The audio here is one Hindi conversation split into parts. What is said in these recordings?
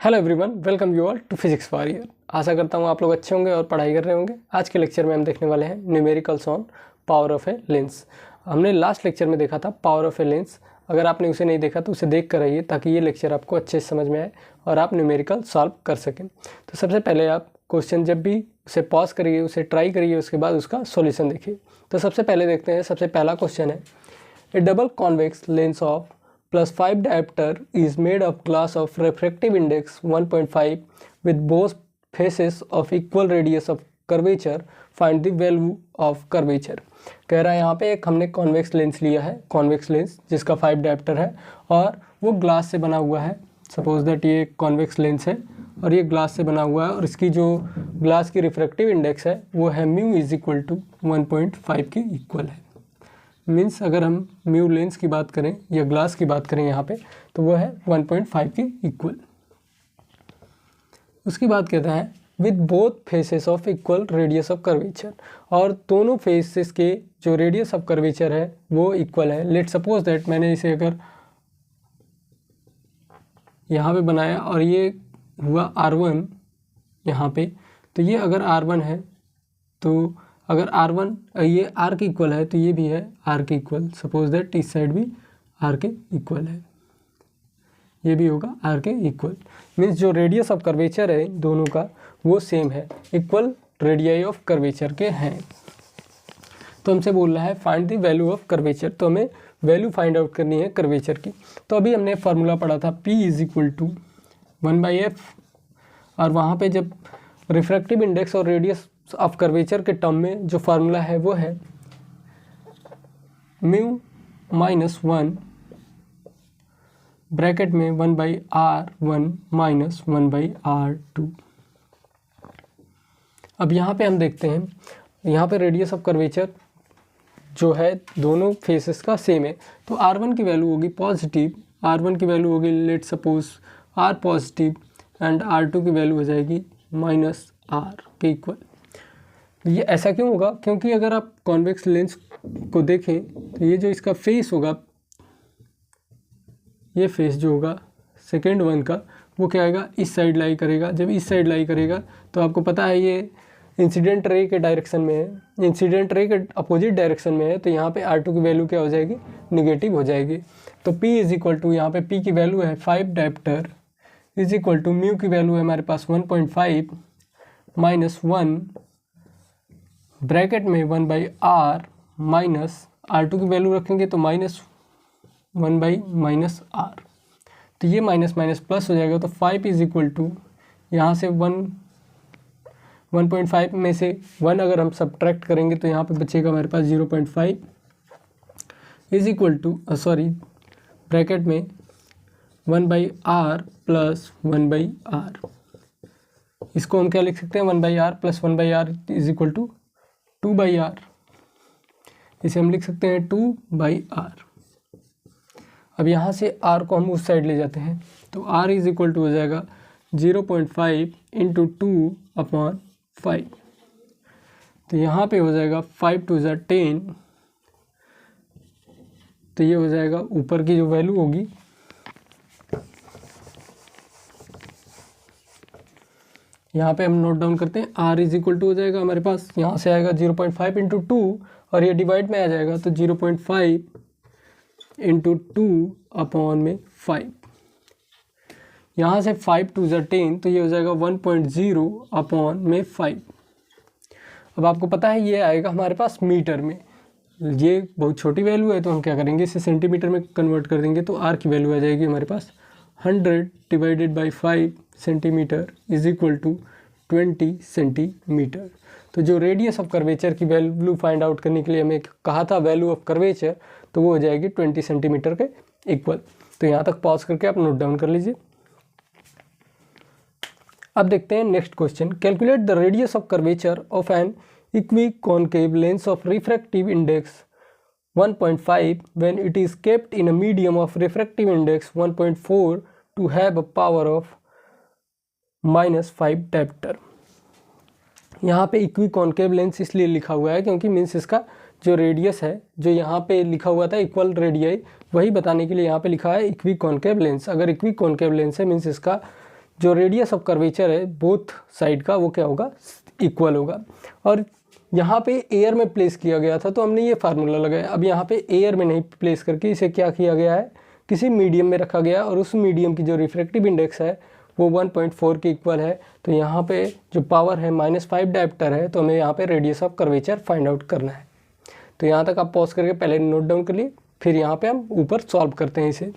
Hello everyone, welcome you all to physics for year. आशा करता हूँ आप लोग अच्छे होंगे और पढ़ाई कर रहे होंगे। आज के लेक्चर में हम देखने वाले हैं numericals on power of a lens. हमने लास्ट लेक्चर में देखा था पावर ऑफ ए लेंस। अगर आपने उसे नहीं देखा तो उसे देख कर आइए ताकि ये लेक्चर आपको अच्छे से समझ में आए और आप न्यूमेरिकल सॉल्व कर सकें। तो सबसे पहले आप क्वेश्चन जब भी उसे पॉज करिए, उसे ट्राई करिए, उसके बाद उसका सोल्यूशन देखिए। तो सबसे पहले देखते हैं, सबसे पहला क्वेश्चन है A double convex lens of +5 diopter is made of glass of refractive index 1.5 with both faces of equal radius of curvature. Find the value of curvature. कह रहा है यहाँ पे एक हमने कॉन्वेक्स लेंस लिया है, कॉन्वेक्स लेंस जिसका 5 डायप्टर है और वो ग्लास से बना हुआ है। सपोज दैट ये कॉन्वेक्स लेंस है और ये ग्लास से बना हुआ है और इसकी जो ग्लास की रिफ्रैक्टिव इंडेक्स है वो है म्यू इज इक्वल टू 1.5 के इक्वल है। मीन्स अगर हम म्यू लेंस की बात करें या ग्लास की बात करें यहाँ पे तो वो है 1.5 के इक्वल। उसकी बात कहता है with both faces of equal radius of curvature, और दोनों फेसेस के जो रेडियस ऑफ कर्वेचर है वो इक्वल है। लेट सपोज दैट मैंने इसे अगर यहाँ पे बनाया और ये हुआ R1 यहाँ पे, तो ये अगर R1 है तो अगर R1 ये R के इक्वल है तो ये भी है R के इक्वल। सपोज दैट इस साइड भी R के इक्वल है, ये भी होगा R के इक्वल। मीन्स जो रेडियस ऑफ कर्वेचर है दोनों का वो सेम है, इक्वल रेडियाई ऑफ कर्वेचर के हैं। तो हमसे बोल रहा है find the value of curvature, तो हमें वैल्यू फाइंड आउट करनी है कर्वेचर की। तो अभी हमने फार्मूला पढ़ा था P is equal to 1/f, और वहाँ पे जब रिफ्रैक्टिव इंडेक्स और रेडियस ऑफ कर्वेचर के टर्म में जो फार्मूला है वो है म्यू -1 ब्रैकेट में 1/r1 माइनस 1/r2। अब यहाँ पे हम देखते हैं, यहाँ पे रेडियस ऑफ कर्वेचर जो है दोनों फेसेस का सेम है, तो r1 की वैल्यू होगी पॉजिटिव, r1 की वैल्यू होगी let suppose r positive and r2 की वैल्यू हो जाएगी -r के इक्वल। ये ऐसा क्यों होगा? क्योंकि अगर आप कॉन्वेक्स लेंस को देखें तो ये जो इसका फेस होगा, ये फेस जो होगा सेकेंड वन का, वो क्या आएगा, इस साइड लाई करेगा। जब इस साइड लाई करेगा तो आपको पता है ये इंसिडेंट रे के डायरेक्शन में है, इंसिडेंट रे के अपोजिट डायरेक्शन में है, तो यहाँ पे R2 की वैल्यू क्या हो जाएगी, निगेटिव हो जाएगी। तो P इज इक्वल टू, यहाँ पे P की वैल्यू है 5 dioptre is equal to mu की वैल्यू है हमारे पास 1.5 माइनस 1 ब्रैकेट में 1/r माइनस R2 की वैल्यू रखेंगे तो -1/-r, तो ये माइनस माइनस प्लस हो जाएगा। तो 5 इज इक्वल टू, यहाँ से 1.5 में से 1 अगर हम सब्ट्रैक्ट करेंगे तो यहाँ पे बचेगा हमारे पास 0.5 इज इक्वल टू ब्रैकेट में 1/r प्लस 1/r। इसको हम क्या लिख सकते हैं, 1/r plus 1/r is equal to 2/r। इसे हम लिख सकते हैं 2/r। अब यहाँ से r को हम उस साइड ले जाते हैं तो r इज इक्वल टू हो जाएगा 0.5 इंटू 2/5। तो यहाँ पे हो जाएगा 5 2 ज़ा 10, तो ये हो जाएगा ऊपर की जो वैल्यू होगी यहाँ पे हम नोट डाउन करते हैं। r इज इक्वल टू हो जाएगा हमारे पास, यहाँ से आएगा 0.5 इंटू 2 और ये डिवाइड में आ जाएगा तो 0.5 इंटू 2/5। यहाँ से 5 2 ज़ा 10, तो ये हो जाएगा 1.0/5। अब आपको पता है ये आएगा हमारे पास मीटर में, ये बहुत छोटी वैल्यू है तो हम क्या करेंगे, इसे सेंटीमीटर में कन्वर्ट कर देंगे। तो r की वैल्यू आ जाएगी हमारे पास 100 divided by 5 centimetre is equal to 20 centimetre. तो जो रेडियस ऑफ कर्वेचर की वैल्यू फाइंड आउट करने के लिए हमें कहा था वैल्यू ऑफ कर्वेचर, तो वो हो जाएगी 20 सेंटीमीटर के इक्वल। तो यहाँ तक पॉज करके आप नोट डाउन कर लीजिए। अब देखते हैं next question. Calculate the radius of curvature of an equiconcave lens of refractive index 1.5 when it is kept in a medium of refractive index 1.4 to have a power of -5 dioptre. यहाँ पे इक्विकॉन्केव लेंस इसलिए लिखा हुआ है क्योंकि मीन्स इसका जो रेडियस है, जो यहाँ पे लिखा हुआ था इक्वल रेडियाई, वही बताने के लिए यहाँ पे लिखा है इक्विकॉन्केव लेंस। अगर इक्विकॉन्केव लेंस है मीन्स इसका जो रेडियस ऑफ कर्वेचर है बोथ साइड का वो क्या होगा, इक्वल होगा। और यहाँ पे एयर में प्लेस किया गया था तो हमने ये फार्मूला लगाया। अब यहाँ पे एयर में नहीं प्लेस करके इसे क्या किया गया है, किसी मीडियम में रखा गया और उस मीडियम की जो रिफ्रैक्टिव इंडेक्स है वो 1.4 के इक्वल है। तो यहाँ पे जो पावर है -5 डायप्टर है, तो हमें यहाँ पे radius of curvature find out करना है। तो यहाँ तक आप पॉज करके पहले नोट डाउन कर लिए, फिर यहाँ पे हम ऊपर सॉल्व करते हैं इसे।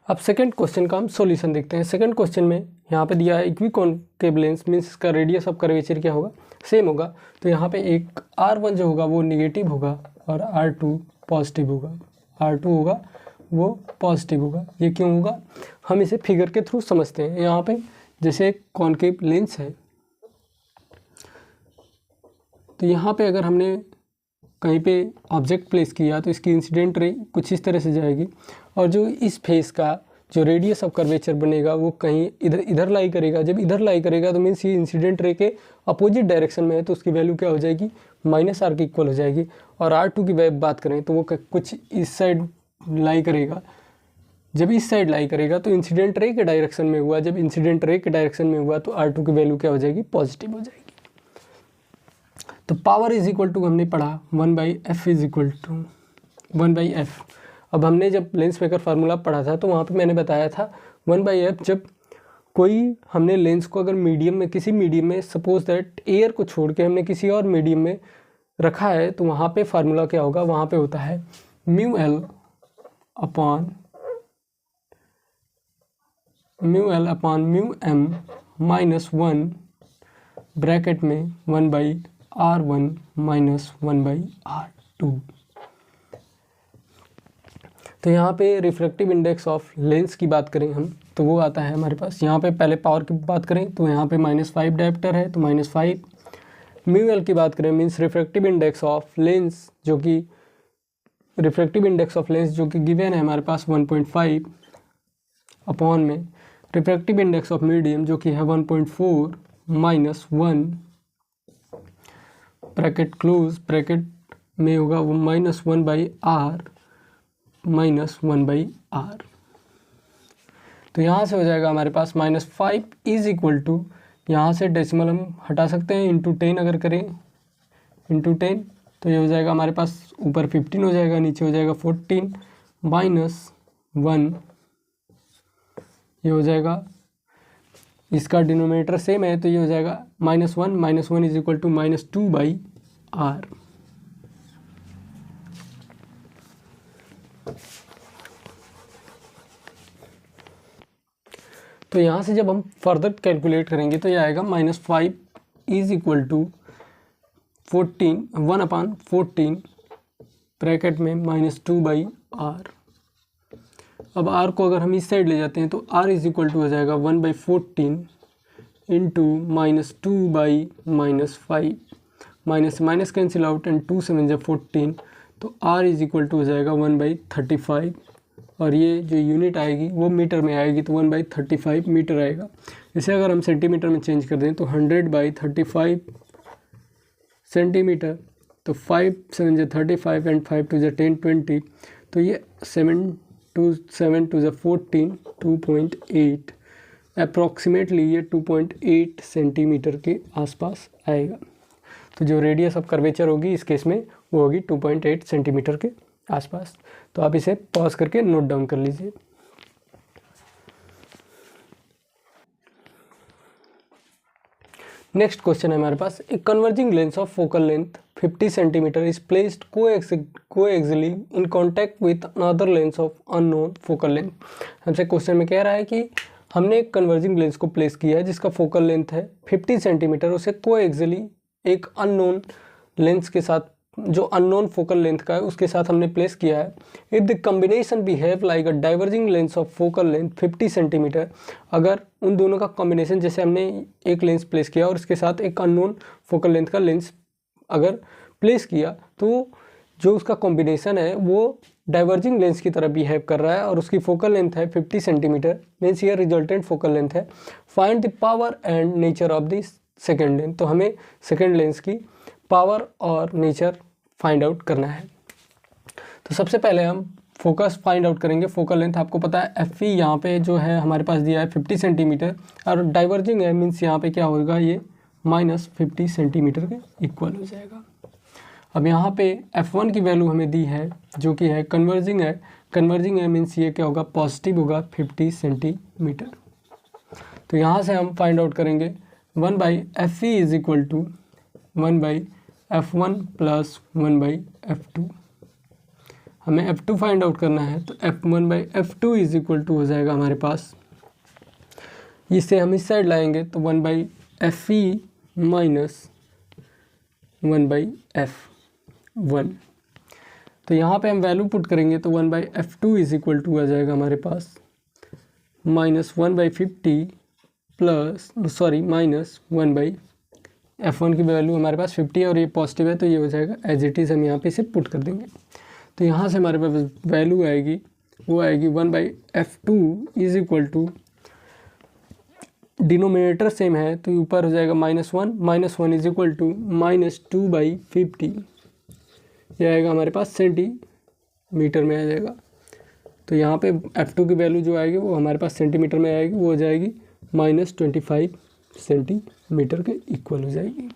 अब सेकंड क्वेश्चन का हम सॉल्यूशन देखते हैं। सेकंड क्वेश्चन में यहाँ पे दिया है इक्विकॉन्केव लेंस मीन्स इसका रेडियस ऑफ कर्वेचर क्या होगा, सेम होगा। तो यहाँ पे एक R1 जो होगा वो निगेटिव होगा और R2 पॉजिटिव होगा, R2 होगा वो पॉजिटिव होगा। ये क्यों होगा, हम इसे फिगर के थ्रू समझते हैं। यहाँ पे जैसे एक कॉन्केव लेंस है, तो यहाँ पे अगर हमने कहीं पे ऑब्जेक्ट प्लेस किया तो इसकी इंसिडेंट रे कुछ इस तरह से जाएगी और जो इस फेस का जो रेडियस ऑफ कर्वेचर बनेगा वो कहीं इधर लाई करेगा। जब इधर लाई करेगा तो मीन्स ये इंसिडेंट रे के अपोजिट डायरेक्शन में है, तो उसकी वैल्यू क्या हो जाएगी, -r के इक्वल हो जाएगी। और R2 की बात करें तो वो कुछ इस साइड लाई करेगा। जब इस साइड लाई करेगा तो इंसिडेंट रे के डायरेक्शन में हुआ, जब इंसिडेंट रे के डायरेक्शन में हुआ तो R2 की वैल्यू क्या हो जाएगी, पॉजिटिव हो जाएगी। तो पावर इज इक्वल टू हमने पढ़ा 1/f is equal to 1/f। अब हमने जब लेंस मेकर फार्मूला पढ़ा था तो वहाँ पे मैंने बताया था 1/f, जब कोई हमने लेंस को अगर मीडियम में, किसी मीडियम में, सपोज दैट एयर को छोड़ के हमने किसी और मीडियम में रखा है, तो वहाँ पे फार्मूला क्या होगा, वहाँ पे होता है μl अपॉन μm -1 ब्रैकेट में 1/r1 -1/r2। तो यहाँ पे रिफ्रैक्टिव इंडेक्स ऑफ लेंस की बात करें हम तो वो आता है हमारे पास, यहाँ पे पहले पावर की बात करें तो यहाँ पे -5 डायप्टर है तो -5। μl की बात करें means refractive index of lens, जो कि रिफ्रैक्टिव इंडेक्स ऑफ लेंस जो कि गिवन है हमारे पास 1.5 अपॉन में रिफ्रैक्टिव इंडेक्स ऑफ मीडियम जो कि है 1.4 -1 ब्रैकेट क्लोज, ब्रैकेट में होगा वो -1/r -1/r। तो यहाँ से हो जाएगा हमारे पास -5 इज इक्वल टू, यहाँ से डेसिमल हम हटा सकते हैं, इंटू 10 अगर करें, इंटू 10 तो ये हो जाएगा हमारे पास ऊपर 15 हो जाएगा, नीचे हो जाएगा 14 -1, ये हो जाएगा, इसका डिनोमिनेटर सेम है तो ये हो जाएगा -1 इज इक्वल टू -2/r। तो यहाँ से जब हम फर्दर कैलकुलेट करेंगे तो ये आएगा -5 इज इक्वल टू 1/14 ब्रैकेट में -2/r। अब r को अगर हम इस साइड ले जाते हैं तो r इज इक्वल टू हो जाएगा 1/14 into -2/-5, minus minus cancel out and 2 7 जब 14, तो r इज इक्वल टू हो जाएगा 1/35 और ये जो यूनिट आएगी वो मीटर में आएगी तो 1/35 मीटर आएगा। इसे अगर हम सेंटीमीटर में चेंज कर दें तो 100/35 सेंटीमीटर, तो 5 7 जो 35 एंड 5 2 जो 10 20, तो ये 7 2 जो 14 2.8 अप्रॉक्सीमेटली ये 2.8 सेंटीमीटर के आसपास आएगा। तो जो रेडियस ऑफ कर्वेचर होगी इस केस में वो होगी 2.8 सेंटीमीटर के आसपास। तो आप इसे पॉज करके नोट डाउन कर लीजिए। नेक्स्ट क्वेश्चन है हमारे पास, एक converging lens of focal length 50 centimetre is placed coaxially in contact with another lens of unknown focal length. हमसे क्वेश्चन में कह रहा है कि हमने एक कन्वर्जिंग लेंस को प्लेस किया है जिसका फोकल लेंथ है 50 सेंटीमीटर, उसे कोएक्सियली एक अननोन लेंस के साथ, जो अननोन फोकल लेंथ का है उसके साथ हमने प्लेस किया है। If the combination behave like a diverging lens of focal length 50 centimetre, अगर उन दोनों का कॉम्बिनेशन, जैसे हमने एक लेंस प्लेस किया और उसके साथ एक अननोन फोकल लेंथ का लेंस अगर प्लेस किया, तो जो उसका कॉम्बिनेशन है वो डाइवर्जिंग लेंस की तरह बिहेव कर रहा है और उसकी फोकल लेंथ है 50 सेंटीमीटर, मीन्स ये रिजल्टेंट फोकल लेंथ है। Find the power and nature of this second lens, तो हमें सेकेंड लेंस की पावर और नेचर फाइंड आउट करना है। तो सबसे पहले हम फोकस फाइंड आउट करेंगे, फोकल लेंथ आपको पता है एफ ई यहाँ पे जो है हमारे पास दिया है 50 सेंटीमीटर और डाइवर्जिंग है, मीन्स यहाँ पे क्या होगा, ये -50 सेंटीमीटर के इक्वल हो जाएगा। अब यहाँ पे F1 की वैल्यू हमें दी है जो कि है कन्वर्जिंग है, कन्वर्जिंग है मीन्स ये क्या होगा, पॉजिटिव होगा 50 सेंटीमीटर। तो यहाँ से हम फाइंड आउट करेंगे 1/Fe is equal to 1/F1 plus 1/F2। हमें F2 फाइंड आउट करना है तो F1/F2 इज इक्वल टू हो जाएगा हमारे पास, इसे हम इस साइड लाएंगे तो 1/Fe माइनस 1/F1। तो यहाँ पे हम वैल्यू पुट करेंगे तो 1/F2 इज इक्वल टू आ जाएगा हमारे पास -1/50 प्लस -1/F1 की वैल्यू हमारे पास 50 है और ये पॉजिटिव है तो ये हो जाएगा एज इट इज़, हम यहाँ पे इसे पुट कर देंगे। तो यहाँ से हमारे पास वैल्यू आएगी, वो आएगी 1/F2 is equal to, denominator same है तो ऊपर हो जाएगा -1 इज इक्वल टू -2/50, ये आएगा हमारे पास सेंटीमीटर में आ जाएगा। तो यहाँ पे F2 की वैल्यू जो आएगी वो हमारे पास सेंटीमीटर में आएगी, वो हो जाएगी -25 सेंटीमीटर के इक्वल हो जाएगी।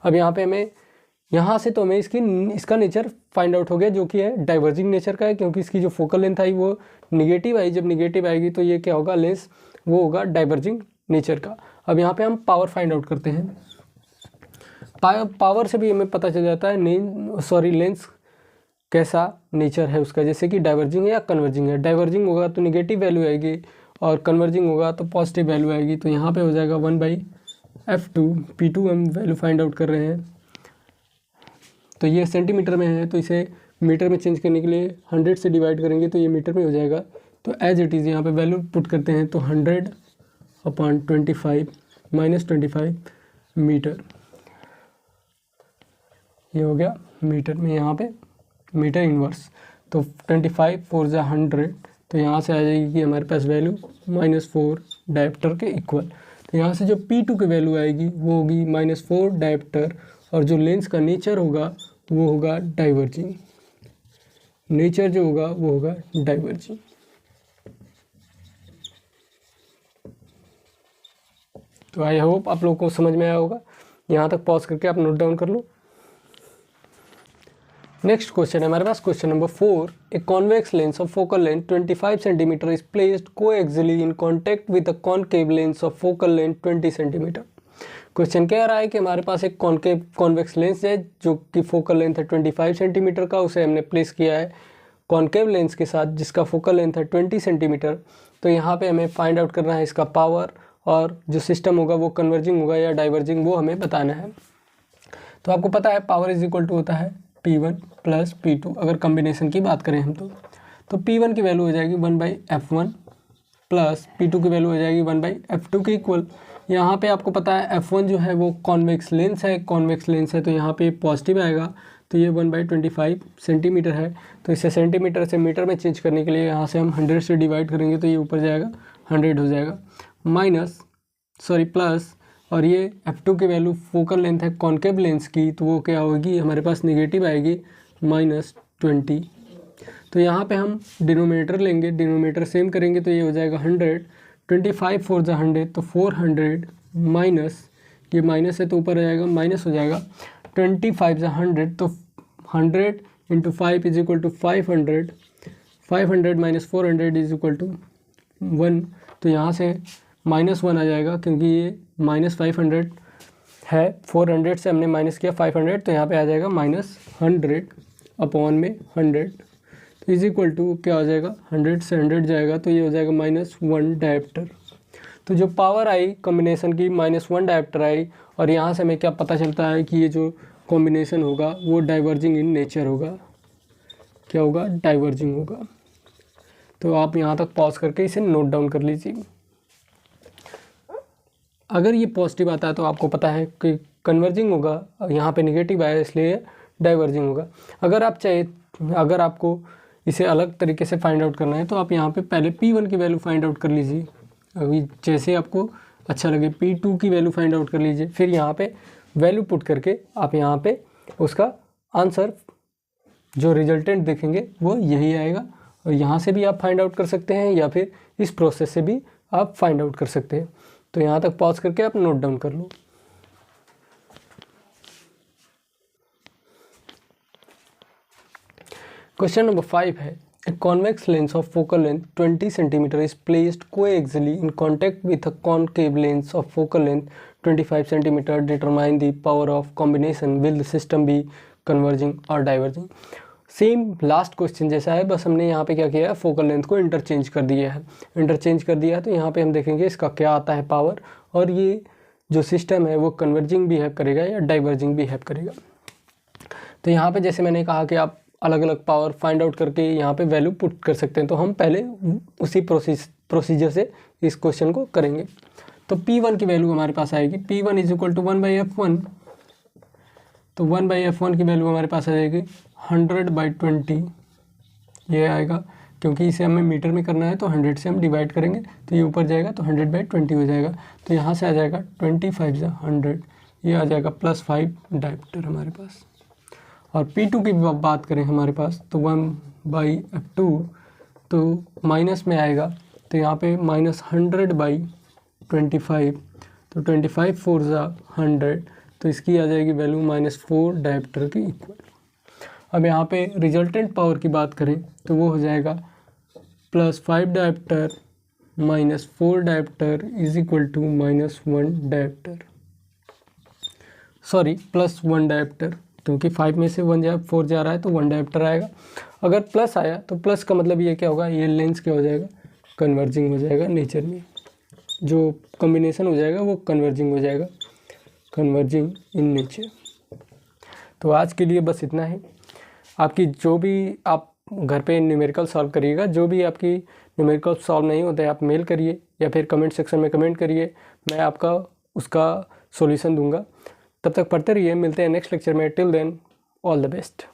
अब यहाँ पे हमें, यहाँ से तो हमें इसका नेचर फाइंड आउट हो गया जो कि है डाइवर्जिंग नेचर का है, क्योंकि इसकी जो फोकल लेंथ आई वो निगेटिव आई, जब निगेटिव आएगी तो ये क्या होगा, लेंस वो होगा डाइवर्जिंग नेचर का। अब यहाँ पे हम पावर फाइंड आउट करते हैं। पावर से भी हमें पता चल जाता है लेंस कैसा नेचर है उसका, जैसे कि डाइवर्जिंग है या कन्वर्जिंग है। डाइवर्जिंग होगा तो निगेटिव वैल्यू आएगी और कन्वर्जिंग होगा तो पॉजिटिव वैल्यू आएगी। तो यहाँ पे हो जाएगा 1/F2, P2 हम वैल्यू फाइंड आउट कर रहे हैं तो ये सेंटीमीटर में है, तो इसे मीटर में चेंज करने के लिए 100 से डिवाइड करेंगे तो ये मीटर में हो जाएगा। तो एज इट इज़ यहाँ पे वैल्यू पुट करते हैं तो 100/25 -25 मीटर, ये हो गया मीटर में, यहाँ पे मीटर इनवर्स। तो 25 4 × 100, तो यहाँ से आ जाएगी कि हमारे पास वैल्यू -4 डायप्टर के इक्वल। तो यहाँ से जो P2 की वैल्यू आएगी वो होगी -4 डायप्टर, और जो लेंस का नेचर होगा वो होगा डाइवर्जिंग, नेचर जो होगा वो होगा डाइवर्जिंग। तो आई होप आप लोगों को समझ में आया होगा। यहाँ तक पॉज करके आप नोट डाउन कर लो। नेक्स्ट क्वेश्चन है हमारे पास, question number 4। A convex lens of focal length 25 centimetre is placed coaxially in contact with a concave lens of focal length 20 centimetre. Question कह रहा है कि हमारे पास एक कॉन्वेक्स लेंस है जो कि फोकल लेंथ है 25 सेंटीमीटर का, उसे हमने प्लेस किया है कॉनकेव लेंस के साथ जिसका फोकल लेंथ है 20 सेंटीमीटर। तो यहाँ पे हमें फाइंड आउट करना है इसका पावर, और जो सिस्टम होगा वो कन्वर्जिंग होगा या डाइवर्जिंग वो हमें बताना है। तो आपको पता है पावर इज इक्वल टू होता है P1 प्लस P2, अगर कॉम्बिनेशन की बात करें हम तो P1 की वैल्यू हो जाएगी 1/F1 प्लस P2 की वैल्यू हो जाएगी 1/F2 के इक्वल। यहाँ पे आपको पता है F1 जो है वो कॉन्वेक्स लेंस है, कॉन्वेक्स लेंस है तो यहाँ पे पॉजिटिव आएगा, तो ये 1/25 सेंटीमीटर है। तो इसे सेंटीमीटर से मीटर में चेंज करने के लिए यहाँ से हम 100 से डिवाइड करेंगे तो ये ऊपर जाएगा 100 हो जाएगा, प्लस, और ये F2 की वैल्यू फोकल लेंथ है कॉनकेव लेंस की, तो वो क्या होगी हमारे पास नेगेटिव आएगी -20। तो यहाँ पे हम डिनोमिनेटर लेंगे, डिनोमिनेटर सेम करेंगे तो ये हो जाएगा 100, 25 4 × 100 तो 400 माइनस, ये माइनस है तो ऊपर आ जाएगा माइनस हो जाएगा 25 × 100 तो 100 × 5 is equal to 500, 500 - 400 is equal to 1। तो यहाँ से -1 आ जाएगा क्योंकि ये -500 है, 400 से हमने माइनस किया 500, तो यहाँ पे आ जाएगा -100 अपॉन में 100, तो इज इक्वल टू क्या हो जाएगा 100 से 100 जाएगा तो ये हो जाएगा -1 डायप्टर। तो जो पावर आई कॉम्बिनेशन की -1 डायप्टर आई, और यहाँ से हमें क्या पता चलता है कि ये जो कॉम्बिनेशन होगा वो डाइवर्जिंग इन नेचर होगा, क्या होगा, डाइवर्जिंग होगा। तो आप यहाँ तक पॉज करके इसे नोट डाउन कर लीजिए। अगर ये पॉजिटिव आता है तो आपको पता है कि कन्वर्जिंग होगा, यहाँ पे नेगेटिव आया इसलिए डाइवर्जिंग होगा। अगर आपको इसे अलग तरीके से फाइंड आउट करना है तो आप यहाँ पे पहले P1 की वैल्यू फाइंड आउट कर लीजिए, अभी जैसे आपको अच्छा लगे। P2 की वैल्यू फाइंड आउट कर लीजिए, फिर यहाँ पे वैल्यू पुट करके आप यहाँ पे उसका आंसर जो रिजल्टेंट देखेंगे वो यही आएगा। और यहाँ से भी आप फाइंड आउट कर सकते हैं या फिर इस प्रोसेस से भी आप फाइंड आउट कर सकते हैं। तो यहाँ तक पॉज करके आप नोट डाउन कर लो। क्वेश्चन नंबर 5 है, A convex lens of focal length 20 cm is placed coaxially in contact with a concave lens of focal length 25 cm. Determine the power of combination. Will the system be converging or diverging? Same last question जैसा है, बस हमने यहाँ पे क्या किया है, फोकल लेंथ को इंटरचेंज कर दिया है। तो यहाँ पे हम देखेंगे इसका क्या आता है पावर, और ये जो सिस्टम है वो कन्वर्जिंग बिहेव करेगा या डाइवर्जिंग बिहेव करेगा। तो यहाँ पे जैसे मैंने कहा कि आप अलग अलग पावर फाइंड आउट करके यहाँ पे वैल्यू पुट कर सकते हैं, तो हम पहले उसी प्रोसीजर से इस क्वेश्चन को करेंगे। तो P1 की वैल्यू हमारे पास आएगी, P1 is equal to 1/F1। तो 1/F1 की वैल्यू हमारे पास आ जाएगी 100/20, ये आएगा, क्योंकि इसे हमें मीटर में करना है तो 100 से हम डिवाइड करेंगे तो ये ऊपर जाएगा तो 100/20 हो जाएगा। तो यहाँ से आ जाएगा 25 × 100, ये आ जाएगा +5 डायप्टर हमारे पास। और P2 की बात करें हमारे पास तो 1/F2, तो माइनस में आएगा, तो यहाँ पे -100/25, तो 25 4 × 100, तो इसकी आ जाएगी वैल्यू -4 डायप्टर की इक्वल। अब यहाँ पे रिजल्टेंट पावर की बात करें तो वो हो जाएगा +5 dioptre -4 dioptre is equal to -1 dioptre, sorry +1 dioptre, क्योंकि 5 में से 4 जा रहा है तो 1 डायप्टर आएगा। अगर प्लस आया तो प्लस का मतलब ये क्या होगा, ये लेंस क्या हो जाएगा, कन्वर्जिंग हो जाएगा। नेचर में जो कॉम्बिनेशन हो जाएगा वो कन्वर्जिंग हो जाएगा, कन्वर्जिंग इन नेचर। तो आज के लिए बस इतना ही। आपकी जो भी आप घर पे न्यूमेरिकल सॉल्व करिएगा, जो भी आपकी न्यूमेरिकल सॉल्व नहीं होता है आप मेल करिए या फिर कमेंट सेक्शन में कमेंट करिए, मैं आपका उसका सॉल्यूशन दूंगा। तब तक पढ़ते रहिए, मिलते हैं नेक्स्ट लेक्चर में। Till then all the best.